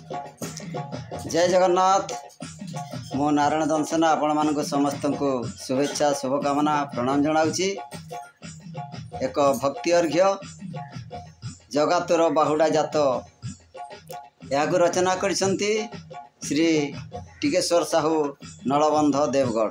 जय जगन्नाथ। मो नारायण दंसना आपण मानक समस्त को शुभेच्छा शुभकामना प्रणाम जनाऊँगी। एक भक्ति अर्घ्य जगातोर बाहुड़ा जात या रचना करिसंती श्री टिकेश्वर साहू नलबंध देवगढ़।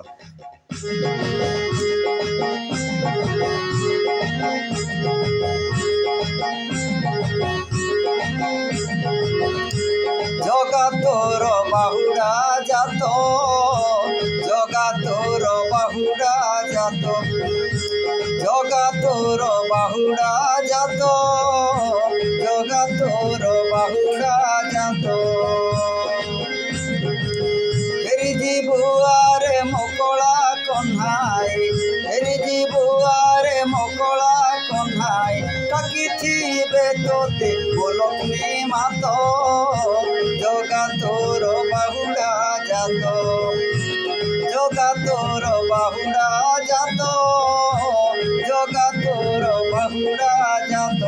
जगातोर बाहुड़ा जात जगातोर बाहुड़ा जात जगातोर बाहुड़ा जात जगातोर बाहुड़ा जात फेरी जीबुआरे मोकला कन्हाई फेरी जीबुआरे मोकला कन्हाई टाकिथिबे तोते लक्ष्मी मात जगातोर बाहुड़ा जात जगातोर बाहुड़ा जात जगातोर बाहुड़ा जात।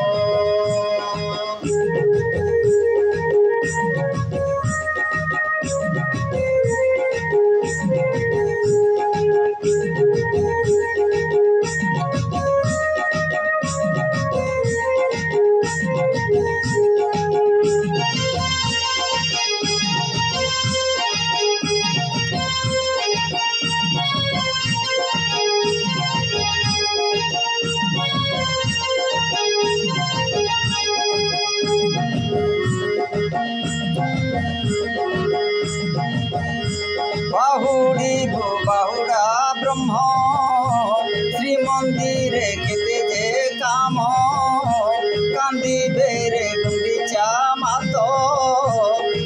बाहुड़ी गो बाहुड़ा ब्रह्म श्री मंदिर केते जे काम कांदी बेरे गुंडीचा मात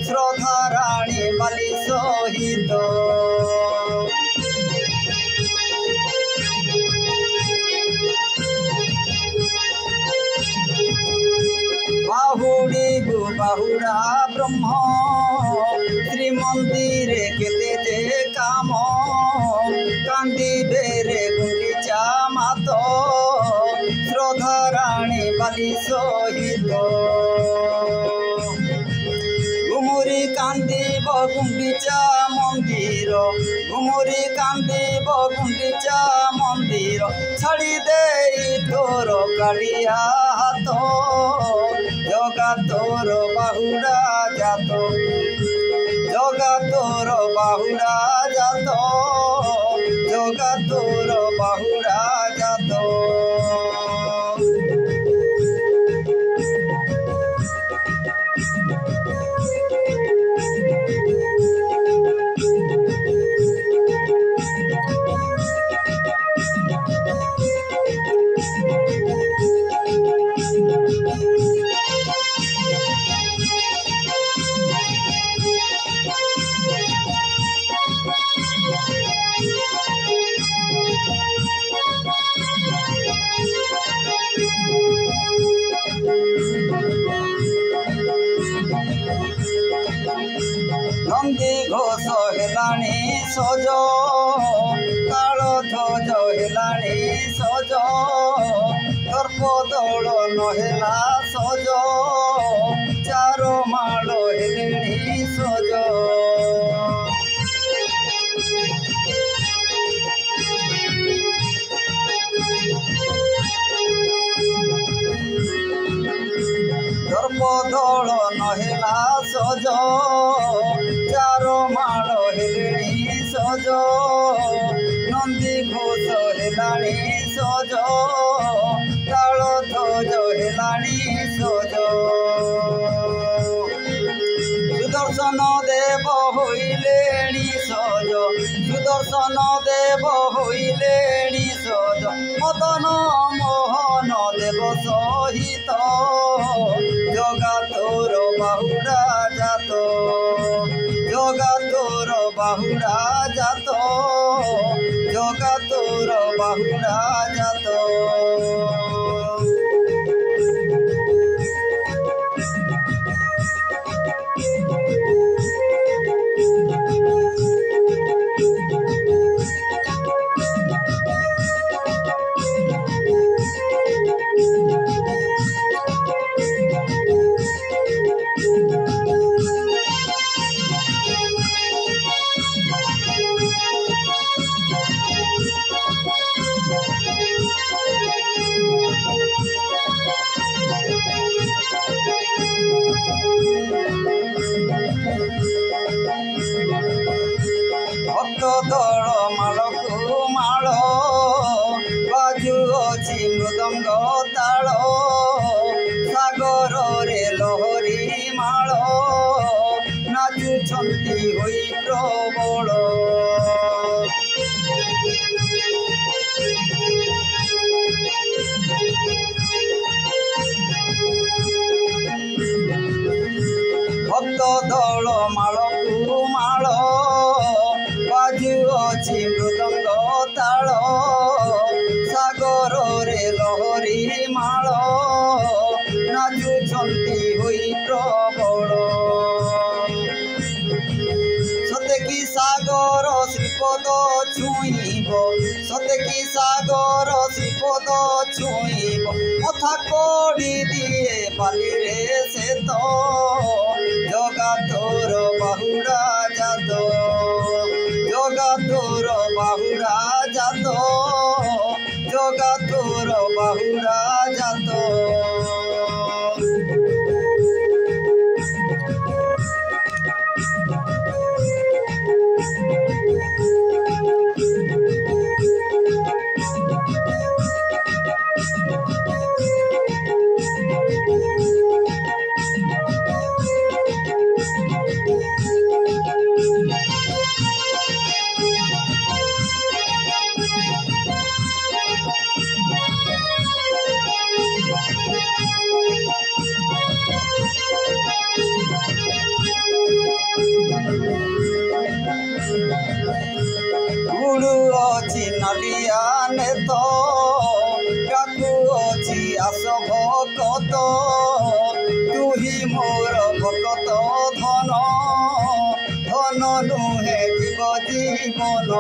श्रद्धा राणी बाली सहित बाहुड़ी गो बाहुड़ा ब्रह्म श्री मंदिर केते जे काम कांदी बेरे गुंडीचा मात श्रद्धा राणी बाली सहित घुमुरी कांदीब गुंडीचा मंदिर घुमुरी कांदीब गुंडीचा मंदिर छाड़ी दे तोर कालिया हाथ जगातोर बाहुड़ा जात जगातोर बाहुड़ा जात जगातोर बाहुड़ा जात। नंदी घोष हेलाणी सज काल ध्वज हेलाणी सज दर्प दौल नहेला सज चार माल हेलेणी सज दर्प दौल नहेला सज चार माल हेलेणी सज नंदी घोष हेलाणी सज काल ध्वज हेलाणी सज सुदर्शन देव होइलेणी सज सुदर्शन देव होइलेणी सज मदन मोहन देव सहित जगातोर बाहुड़ा जात जगातोर बाहुड़ा जात जगातोर बाहुड़ा जात। नाचुछन्ति होई प्रबल भक्त दल मालकु माल बाजुअछि मृदंग ताल सागर रे लहरी माल नाचुछन्ति होई प्रबल सते कि सागर श्रीपद छुईब सते कि सागर श्रीपद छुईब कथा कड़ी दिए बाली रे से तो जगा तोर बाहुड़ा जात जगा तोर बाहुड़ा जात जगा तोर बाहुड़ा जात गुरु अछि नलिया नेत डाकू अछि आस भकत तुही मोर भकत धन धन नुहे जीव जीवन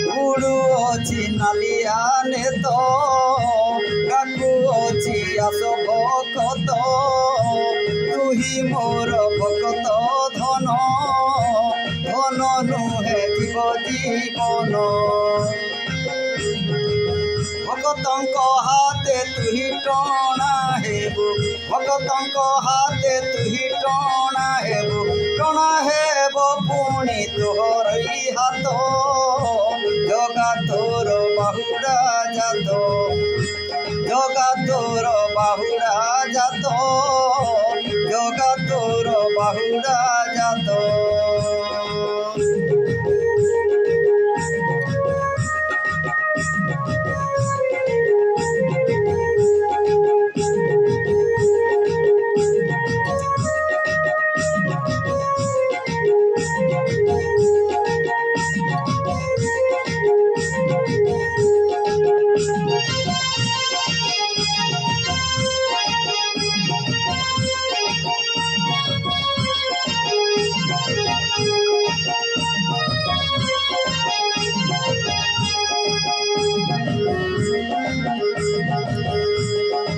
गुरु अछि नलिया नेत डाकू अछि आस भकत तुही मोर भकत धन धन नुहे जीव जीवन भगतंक हाते तुही टणा हेबु भगतंक हाते तुही टणा हेब पुणी तोहरई हाथ जगा तोर बाहुड़ा जात जगा तोर बाहुड़ा जात जगा तोर बाहुड़ा जात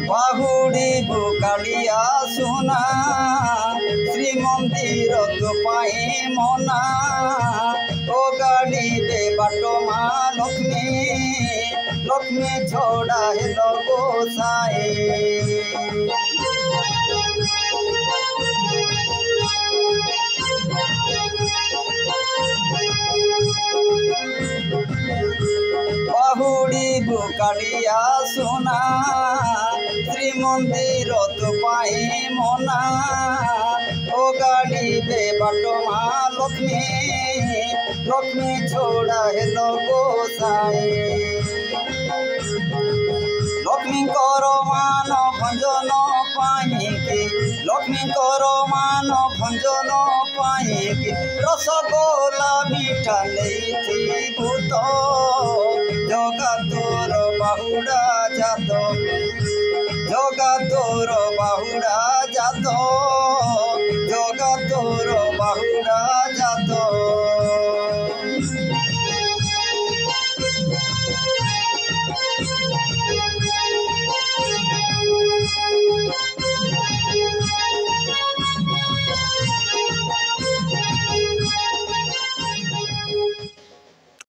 बाहुड़ी बुकाड़िया सुना श्रीमंदिर तो पाई मना ओ गाड़ी दे बाटो माँ लक्ष्मी लक्ष्मी छोड़ा है लगो साए बाहुड़ी बुकाड़िया सुना श्रीमंदिर तो पाई मना ओ गाड़ी बे बाटो माँ लक्ष्मी लक्ष्मी छोड़ा है लगो साए लक्ष्मी करो मान भंजन पाइके लक्ष्मी करो मान भंजन पाइके रसगोला मीठा नहीं भूत जगा तोर बाहुड़ा जात जगा तोर बाहुड़ा जात जगा तोर बाहुड़ा जात